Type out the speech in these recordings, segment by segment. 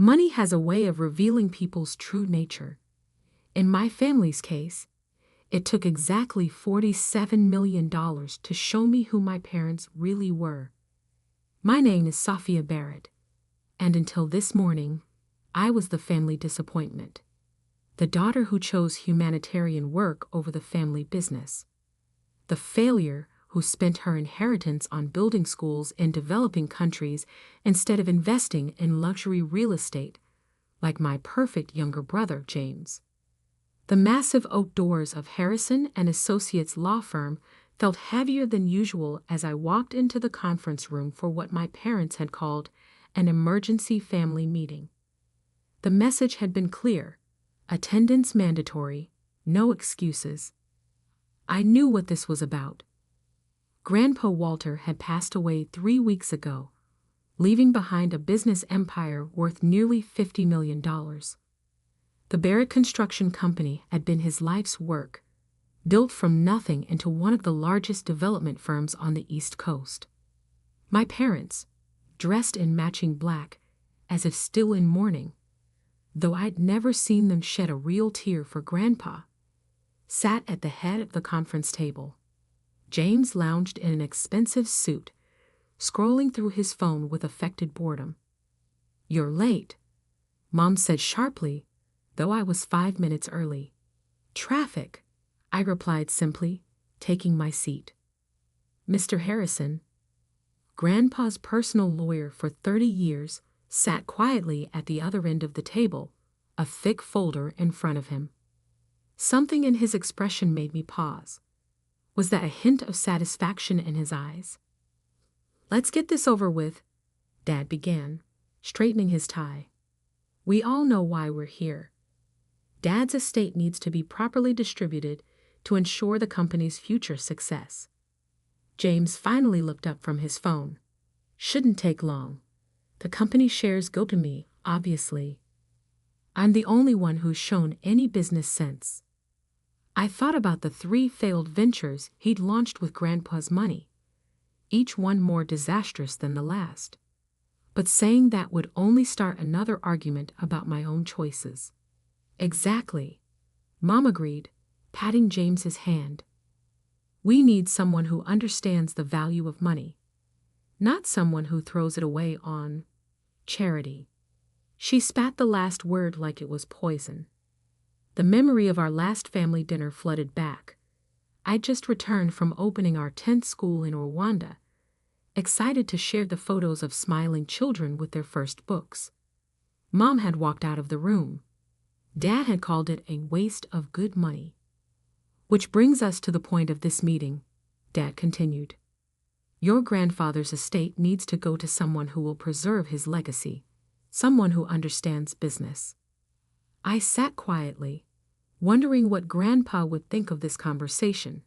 Money has a way of revealing people's true nature. In my family's case, it took exactly $47 million to show me who my parents really were. My name is Sophia Barrett, and until this morning, I was the family disappointment. The daughter who chose humanitarian work over the family business. The failure who spent her inheritance on building schools in developing countries instead of investing in luxury real estate, like my perfect younger brother, James. The massive oak doors of Harrison and Associates law firm felt heavier than usual as I walked into the conference room for what my parents had called an emergency family meeting. The message had been clear: attendance mandatory, no excuses. I knew what this was about. Grandpa Walter had passed away 3 weeks ago, leaving behind a business empire worth nearly $50 million. The Barrett Construction Company had been his life's work, built from nothing into one of the largest development firms on the East Coast. My parents, dressed in matching black, as if still in mourning, though I'd never seen them shed a real tear for Grandpa, sat at the head of the conference table. James lounged in an expensive suit, scrolling through his phone with affected boredom. "You're late," Mom said sharply, though I was 5 minutes early. "Traffic," I replied simply, taking my seat. Mr. Harrison, Grandpa's personal lawyer for 30 years, sat quietly at the other end of the table, a thick folder in front of him. Something in his expression made me pause. Was that a hint of satisfaction in his eyes? "Let's get this over with," Dad began, straightening his tie. "We all know why we're here. Dad's estate needs to be properly distributed to ensure the company's future success." James finally looked up from his phone. "Shouldn't take long. The company shares go to me, obviously. I'm the only one who's shown any business sense." I thought about the 3 failed ventures he'd launched with Grandpa's money, each one more disastrous than the last. But saying that would only start another argument about my own choices. "Exactly," Mom agreed, patting James's hand. "We need someone who understands the value of money, not someone who throws it away on charity." She spat the last word like it was poison. The memory of our last family dinner flooded back. I'd just returned from opening our 10th school in Rwanda, excited to share the photos of smiling children with their first books. Mom had walked out of the room. Dad had called it a waste of good money. "Which brings us to the point of this meeting," Dad continued. "Your grandfather's estate needs to go to someone who will preserve his legacy, someone who understands business." I sat quietly, wondering what Grandpa would think of this conversation.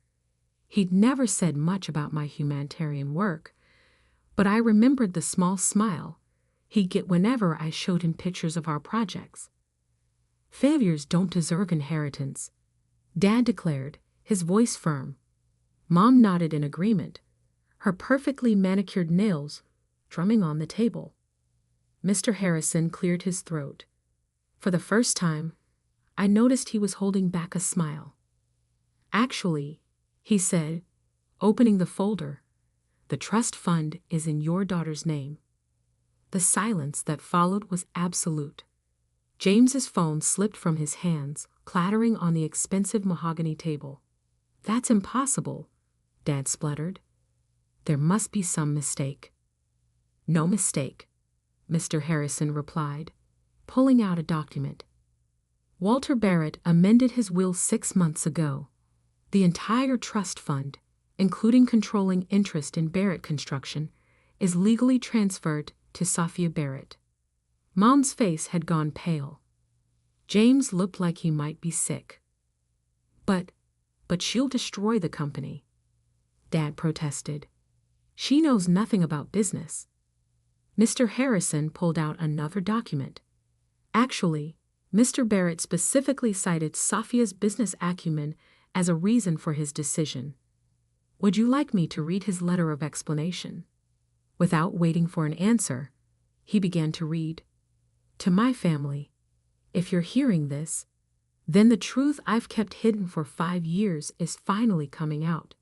He'd never said much about my humanitarian work, but I remembered the small smile he'd get whenever I showed him pictures of our projects. "Failures don't deserve inheritance," Dad declared, his voice firm. Mom nodded in agreement, her perfectly manicured nails drumming on the table. Mr. Harrison cleared his throat. For the first time, I noticed he was holding back a smile. "Actually," he said, opening the folder, "the trust fund is in your daughter's name." The silence that followed was absolute. James's phone slipped from his hands, clattering on the expensive mahogany table. "That's impossible," Dad spluttered. "There must be some mistake." "No mistake," Mr. Harrison replied, pulling out a document. "Walter Barrett amended his will 6 months ago. The entire trust fund, including controlling interest in Barrett Construction, is legally transferred to Sophia Barrett." Mom's face had gone pale. James looked like he might be sick. But she'll destroy the company," Dad protested. "She knows nothing about business." Mr. Harrison pulled out another document. Actually, Mr. Barrett specifically cited Sophia's business acumen as a reason for his decision. "Would you like me to read his letter of explanation?" Without waiting for an answer, he began to read. To my family, if you're hearing this, then the truth I've kept hidden for 5 years is finally coming out.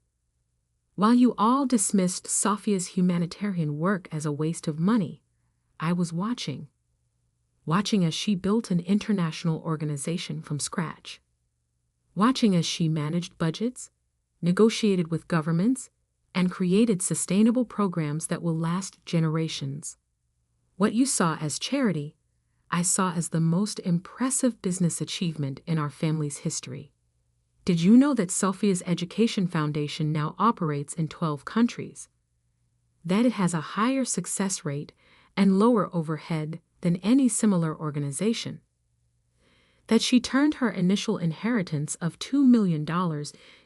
While you all dismissed Sophia's humanitarian work as a waste of money, I was watching as she built an international organization from scratch. Watching as she managed budgets, negotiated with governments, and created sustainable programs that will last generations. What you saw as charity, I saw as the most impressive business achievement in our family's history. Did you know that Sophia's Education Foundation now operates in 12 countries? That it has a higher success rate and lower overhead than any similar organization? That she turned her initial inheritance of $2 million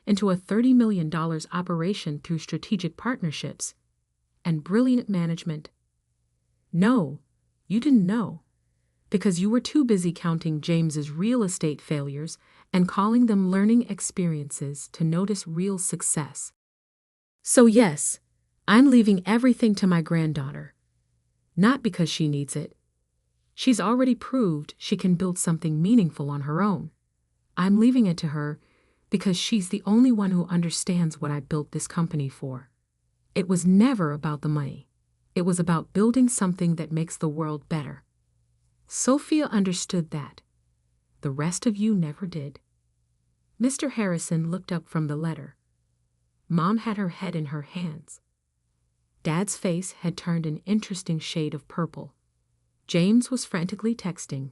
into a $30 million operation through strategic partnerships and brilliant management? No, you didn't know, because you were too busy counting James's real estate failures and calling them learning experiences to notice real success. So yes, I'm leaving everything to my granddaughter. Not because she needs it. She's already proved she can build something meaningful on her own. I'm leaving it to her because she's the only one who understands what I built this company for. It was never about the money. It was about building something that makes the world better. Sophia understood that. The rest of you never did. Mr. Harrison looked up from the letter. Mom had her head in her hands. Dad's face had turned an interesting shade of purple. James was frantically texting,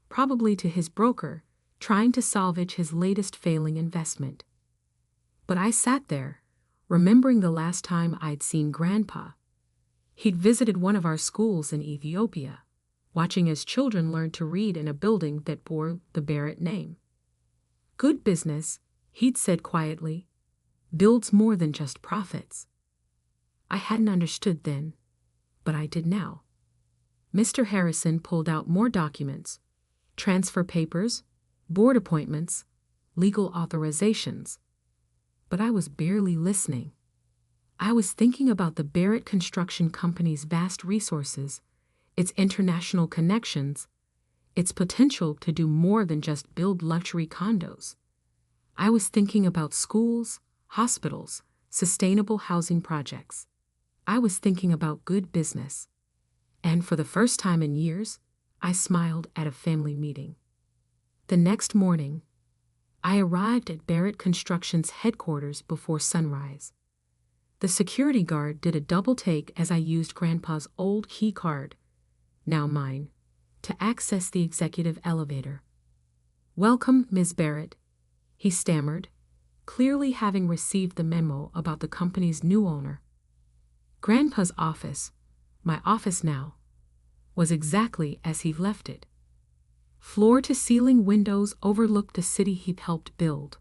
probably to his broker, trying to salvage his latest failing investment. But I sat there, remembering the last time I'd seen Grandpa. He'd visited one of our schools in Ethiopia, watching as children learned to read in a building that bore the Barrett name. Good business, he'd said quietly, builds more than just profits. I hadn't understood then, but I did now. Mr. Harrison pulled out more documents, transfer papers, board appointments, legal authorizations. But I was barely listening. I was thinking about the Barrett Construction Company's vast resources, its international connections, its potential to do more than just build luxury condos. I was thinking about schools, hospitals, sustainable housing projects. I was thinking about good business. And for the first time in years, I smiled at a family meeting. The next morning, I arrived at Barrett Construction's headquarters before sunrise. The security guard did a double take as I used Grandpa's old key card, now mine, to access the executive elevator. "Welcome, Ms. Barrett," he stammered, clearly having received the memo about the company's new owner. Grandpa's office, my office now, was exactly as he left it. Floor-to-ceiling windows overlooked the city he'd helped build.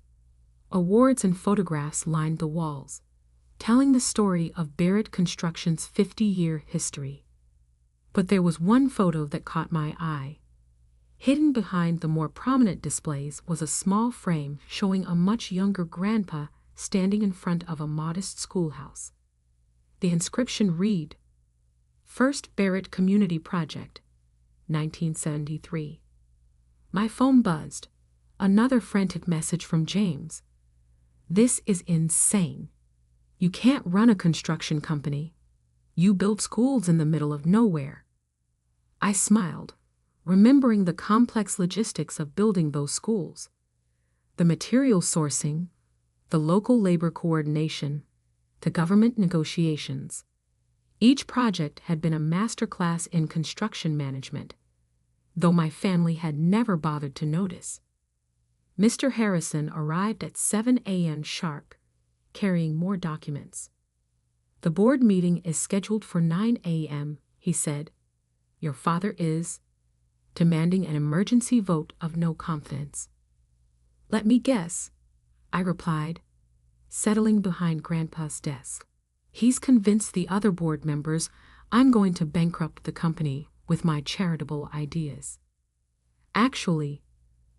Awards and photographs lined the walls, telling the story of Barrett Construction's 50-year history. But there was one photo that caught my eye. Hidden behind the more prominent displays was a small frame showing a much younger Grandpa standing in front of a modest schoolhouse. The inscription read, "First Barrett Community Project, 1973. My phone buzzed. Another frantic message from James. "This is insane. You can't run a construction company. You build schools in the middle of nowhere." I smiled, remembering the complex logistics of building those schools. The material sourcing, the local labor coordination, the government negotiations. Each project had been a masterclass in construction management, though my family had never bothered to notice. Mr. Harrison arrived at 7 a.m. sharp, carrying more documents. "The board meeting is scheduled for 9 a.m., he said. "Your father is demanding an emergency vote of no confidence." "Let me guess," I replied, settling behind Grandpa's desk. "He's convinced the other board members I'm going to bankrupt the company with my charitable ideas." "Actually,"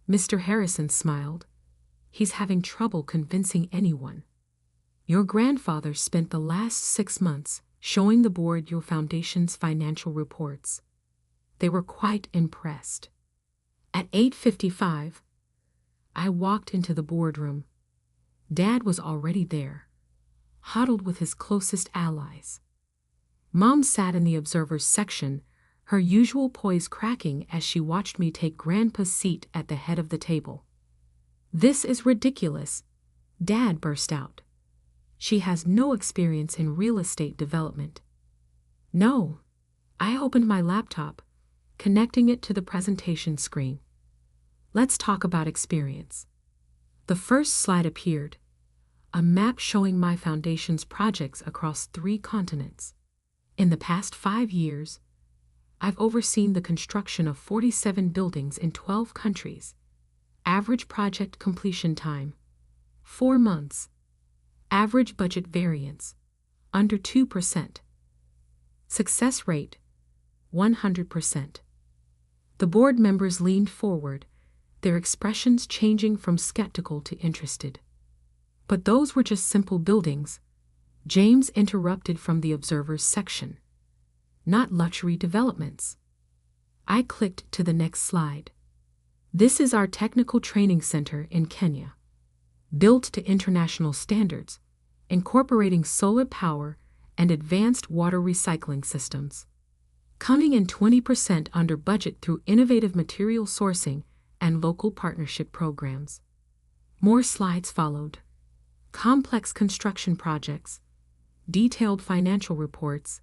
Mr. Harrison smiled, "he's having trouble convincing anyone. Your grandfather spent the last 6 months showing the board your foundation's financial reports. They were quite impressed. At 8:55, I walked into the boardroom. Dad was already there, huddled with his closest allies. Mom sat in the observers section, her usual poise cracking as she watched me take Grandpa's seat at the head of the table. "This is ridiculous," Dad burst out. "She has no experience in real estate development." "No." I opened my laptop, connecting it to the presentation screen. "Let's talk about experience." The first slide appeared, a map showing my foundation's projects across 3 continents. In the past 5 years, I've overseen the construction of 47 buildings in 12 countries. Average project completion time, 4 months. Average budget variance, under 2%. Success rate, 100%. The board members leaned forward, their expressions changing from skeptical to interested. "But those were just simple buildings," James interrupted from the observers section. "Not luxury developments." I clicked to the next slide. "This is our technical training center in Kenya, built to international standards, incorporating solar power and advanced water recycling systems. Coming in 20% under budget through innovative material sourcing and local partnership programs." More slides followed. Complex construction projects, detailed financial reports,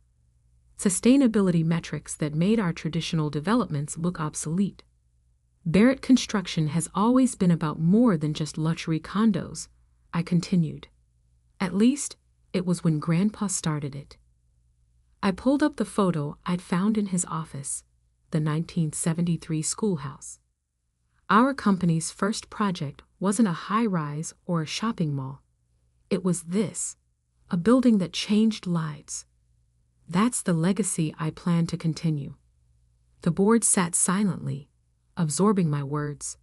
sustainability metrics that made our traditional developments look obsolete. "Barrett Construction has always been about more than just luxury condos," I continued. "At least, it was when Grandpa started it." I pulled up the photo I'd found in his office, the 1973 schoolhouse. Our company's first project wasn't a high-rise or a shopping mall. It was this, a building that changed lives. That's the legacy I plan to continue. The board sat silently, absorbing my words.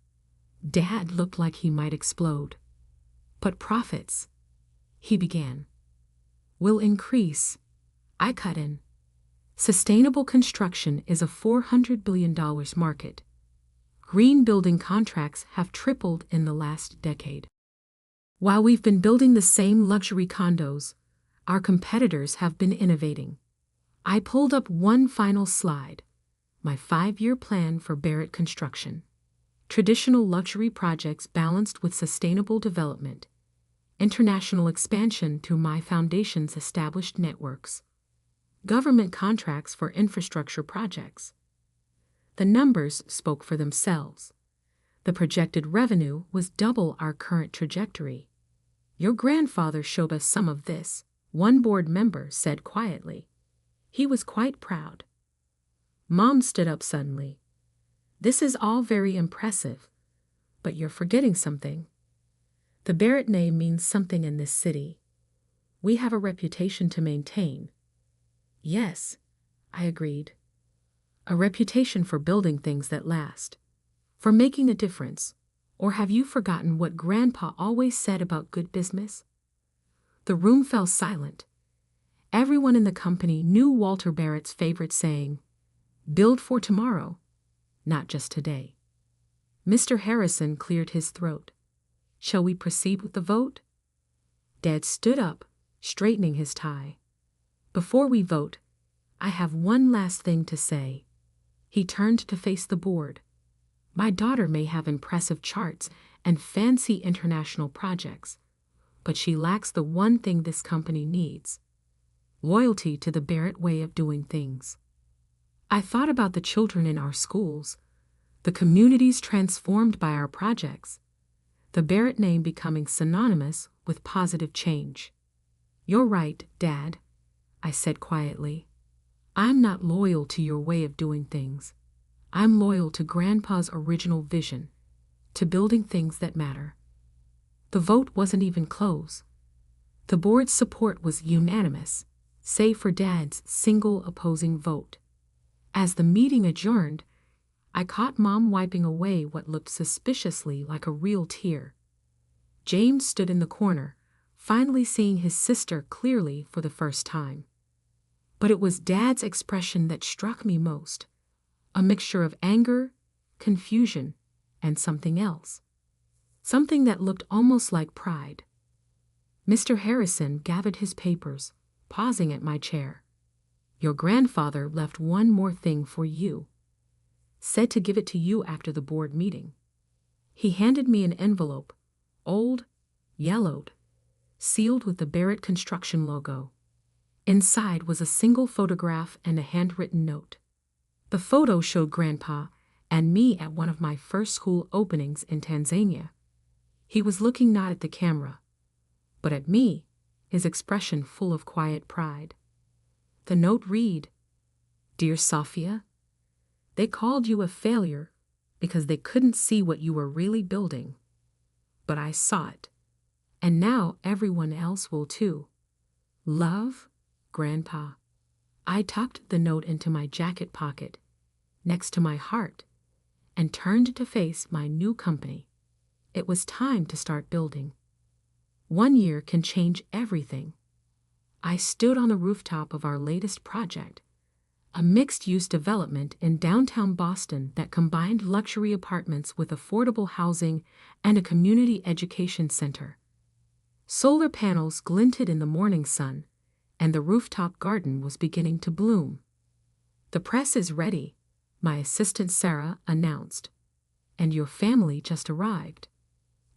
Dad looked like he might explode. "But profits," he began, "will increase." I cut in. "Sustainable construction is a $400 billion market. Green building contracts have tripled in the last decade. While we've been building the same luxury condos, our competitors have been innovating." I pulled up one final slide, my 5-year plan for Barrett Construction. Traditional luxury projects balanced with sustainable development, international expansion through my foundation's established networks, government contracts for infrastructure projects. The numbers spoke for themselves. The projected revenue was double our current trajectory. "Your grandfather showed us some of this," one board member said quietly. He was quite proud. Mom stood up suddenly. "This is all very impressive, but you're forgetting something. The Barrett name means something in this city. We have a reputation to maintain." "Yes," I agreed. "A reputation for building things that last, for making a difference. Or have you forgotten what Grandpa always said about good business?" The room fell silent. Everyone in the company knew Walter Barrett's favorite saying, "Build for tomorrow, not just today." Mr. Harrison cleared his throat. "Shall we proceed with the vote?" Dad stood up, straightening his tie. "Before we vote, I have one last thing to say." He turned to face the board. "My daughter may have impressive charts and fancy international projects, but she lacks the one thing this company needs: loyalty to the Barrett way of doing things." I thought about the children in our schools, the communities transformed by our projects, the Barrett name becoming synonymous with positive change. "You're right, Dad," I said quietly. "I'm not loyal to your way of doing things. I'm loyal to Grandpa's original vision, to building things that matter." The vote wasn't even close. The board's support was unanimous, save for Dad's single opposing vote. As the meeting adjourned, I caught Mom wiping away what looked suspiciously like a real tear. James stood in the corner, finally seeing his sister clearly for the first time. But it was Dad's expression that struck me most, a mixture of anger, confusion, and something else. Something that looked almost like pride. Mr. Harrison gathered his papers, pausing at my chair. Your grandfather left one more thing for you. Said to give it to you after the board meeting. He handed me an envelope, old, yellowed, sealed with the Barrett Construction logo. Inside was a single photograph and a handwritten note. The photo showed Grandpa and me at one of my first school openings in Tanzania. He was looking not at the camera, but at me, his expression full of quiet pride. The note read, Dear Sophia, they called you a failure because they couldn't see what you were really building. But I saw it, and now everyone else will too. Love, Grandpa. I tucked the note into my jacket pocket, next to my heart, and turned to face my new company. It was time to start building. 1 year can change everything. I stood on the rooftop of our latest project, a mixed-use development in downtown Boston that combined luxury apartments with affordable housing and a community education center. Solar panels glinted in the morning sun, and the rooftop garden was beginning to bloom. The press is ready, my assistant Sarah announced, and your family just arrived.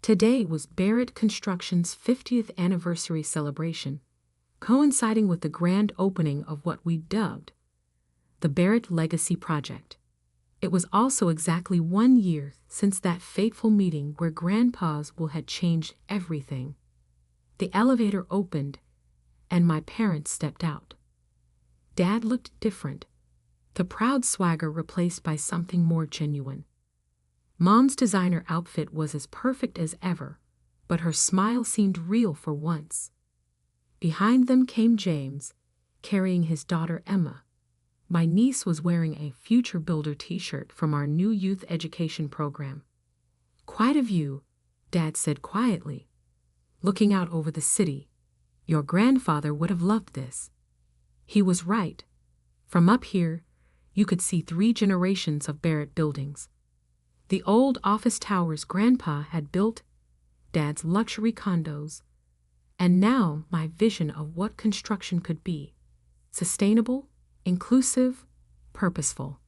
Today was Barrett Construction's 50th anniversary celebration, coinciding with the grand opening of what we dubbed the Barrett Legacy Project. It was also exactly 1 year since that fateful meeting where Grandpa's will had changed everything. The elevator opened, and my parents stepped out. Dad looked different, the proud swagger replaced by something more genuine. Mom's designer outfit was as perfect as ever, but her smile seemed real for once. Behind them came James, carrying his daughter Emma. My niece was wearing a Future Builder t-shirt from our new youth education program. Quite a view, Dad said quietly, looking out over the city. Your grandfather would have loved this. He was right. From up here, you could see 3 generations of Barrett buildings. The old office towers Grandpa had built, Dad's luxury condos, and now my vision of what construction could be: sustainable, inclusive, purposeful.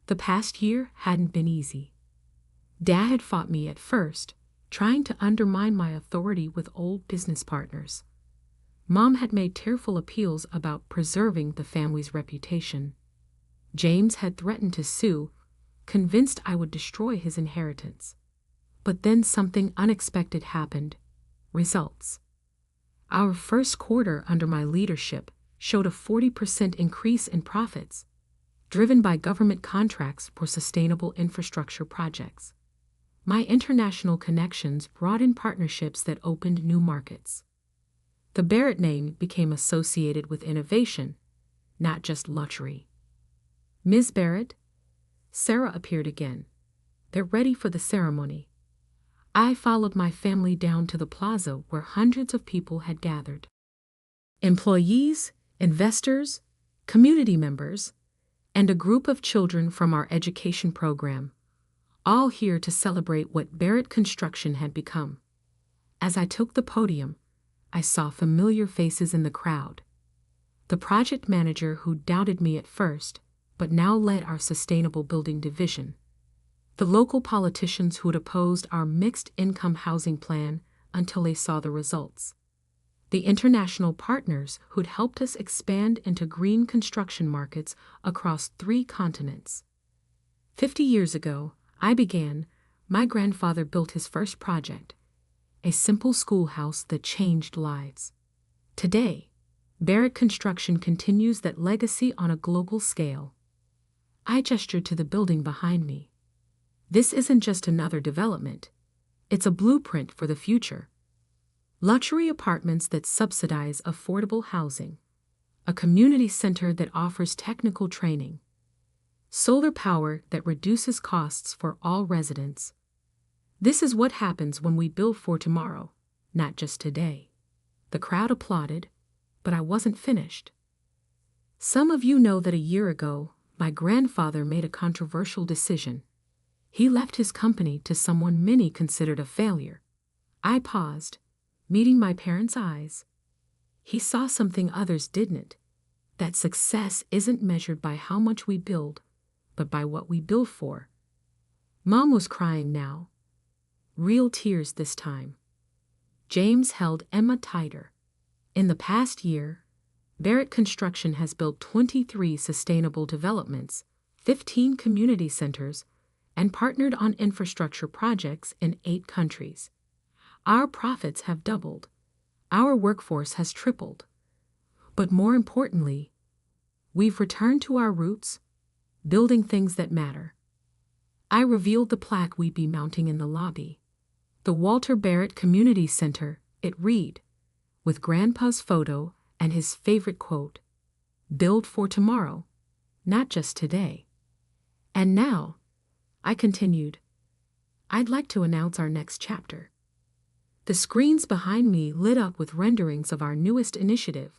The past year hadn't been easy. Dad had fought me at first, trying to undermine my authority with old business partners. Mom had made tearful appeals about preserving the family's reputation. James had threatened to sue, convinced I would destroy his inheritance. But then something unexpected happened. Results. Our first quarter under my leadership showed a 40% increase in profits, driven by government contracts for sustainable infrastructure projects. My international connections brought in partnerships that opened new markets. The Barrett name became associated with innovation, not just luxury. Ms. Barrett, Sarah appeared again. They're ready for the ceremony. I followed my family down to the plaza where hundreds of people had gathered. Employees, investors, community members, and a group of children from our education program, all here to celebrate what Barrett Construction had become. As I took the podium, I saw familiar faces in the crowd. The project manager who doubted me at first, but now led our sustainable building division. The local politicians who had opposed our mixed-income housing plan until they saw the results. The international partners who'd helped us expand into green construction markets across 3 continents. 50 years ago, my grandfather built his first project, a simple schoolhouse that changed lives. Today, Barrett Construction continues that legacy on a global scale. I gestured to the building behind me. This isn't just another development. It's a blueprint for the future. Luxury apartments that subsidize affordable housing, a community center that offers technical training, solar power that reduces costs for all residents. This is what happens when we build for tomorrow, not just today. The crowd applauded, but I wasn't finished. Some of you know that a year ago, my grandfather made a controversial decision. He left his company to someone many considered a failure. I paused, meeting my parents' eyes. He saw something others didn't, that success isn't measured by how much we build, but by what we build for. Mom was crying now. Real tears this time. James held Emma tighter. In the past year, Barrett Construction has built 23 sustainable developments, 15 community centers, and partnered on infrastructure projects in 8 countries. Our profits have doubled. Our workforce has tripled. But more importantly, we've returned to our roots, building things that matter. I revealed the plaque we'd be mounting in the lobby. The Walter Barrett Community Center, it read, with Grandpa's photo and his favorite quote, "Build for tomorrow, not just today." And now, I continued, I'd like to announce our next chapter. The screens behind me lit up with renderings of our newest initiative,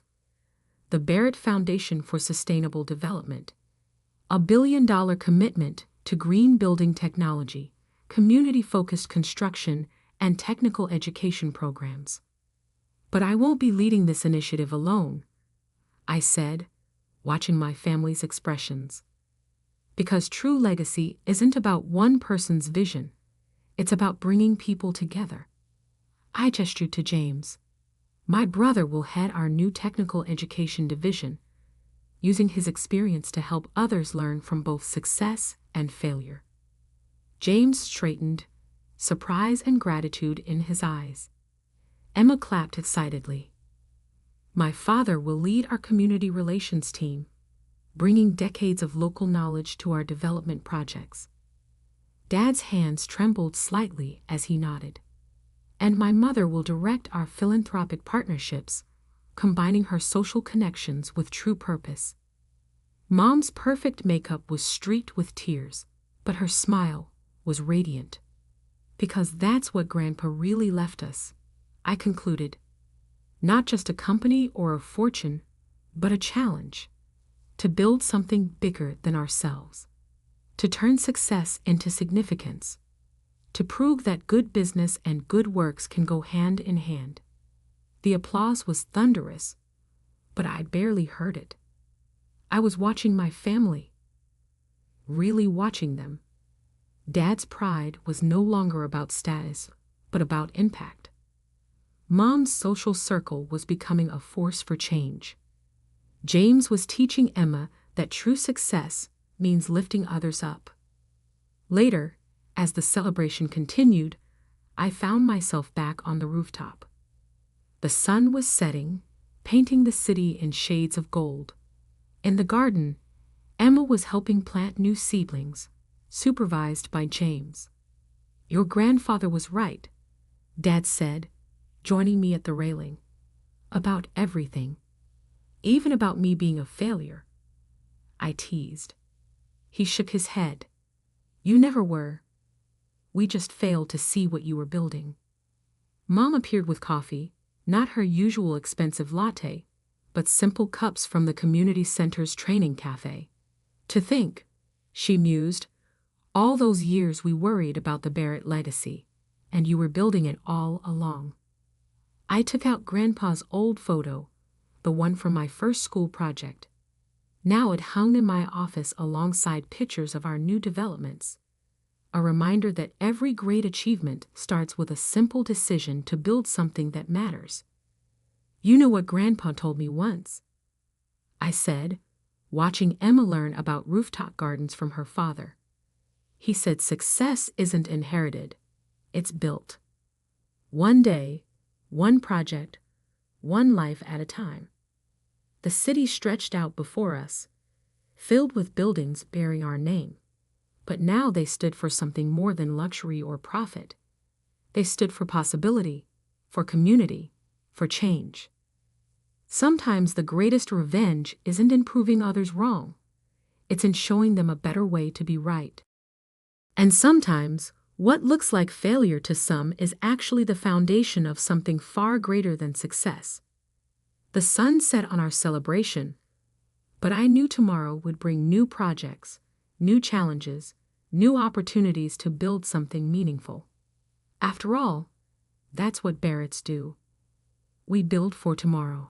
the Barrett Foundation for Sustainable Development, a $1 billion commitment to green building technology, community-focused construction, and technical education programs. But I won't be leading this initiative alone, I said, watching my family's expressions. Because true legacy isn't about one person's vision, it's about bringing people together. I gestured to James. My brother will head our new technical education division, using his experience to help others learn from both success and failure. James straightened, surprise and gratitude in his eyes. Emma clapped excitedly. My father will lead our community relations team, bringing decades of local knowledge to our development projects. Dad's hands trembled slightly as he nodded. And my mother will direct our philanthropic partnerships, combining her social connections with true purpose. Mom's perfect makeup was streaked with tears, but her smile was radiant. Because that's what Grandpa really left us, I concluded. Not just a company or a fortune, but a challenge. To build something bigger than ourselves. To turn success into significance. To prove that good business and good works can go hand in hand. The applause was thunderous, but I barely heard it. I was watching my family. Really watching them. Dad's pride was no longer about status, but about impact. Mom's social circle was becoming a force for change. James was teaching Emma that true success means lifting others up. Later, as the celebration continued, I found myself back on the rooftop. The sun was setting, painting the city in shades of gold. In the garden, Emma was helping plant new seedlings, supervised by James. Your grandfather was right, Dad said, joining me at the railing. About everything. Even about me being a failure. I teased. He shook his head. You never were. We just failed to see what you were building. Mom appeared with coffee, not her usual expensive latte, but simple cups from the community center's training cafe. To think, she mused, all those years we worried about the Barrett legacy, and you were building it all along. I took out Grandpa's old photo, the one from my first school project. Now it hung in my office alongside pictures of our new developments. A reminder that every great achievement starts with a simple decision to build something that matters. You know what Grandpa told me once, I said, watching Emma learn about rooftop gardens from her father. He said success isn't inherited, it's built. One day, one project, one life at a time. The city stretched out before us, filled with buildings bearing our name. But now they stood for something more than luxury or profit. They stood for possibility, for community, for change. Sometimes the greatest revenge isn't in proving others wrong. It's in showing them a better way to be right. And sometimes, what looks like failure to some is actually the foundation of something far greater than success. The sun set on our celebration, But I knew tomorrow would bring new projects, new challenges, new opportunities to build something meaningful. After all, that's what Barretts do. We build for tomorrow.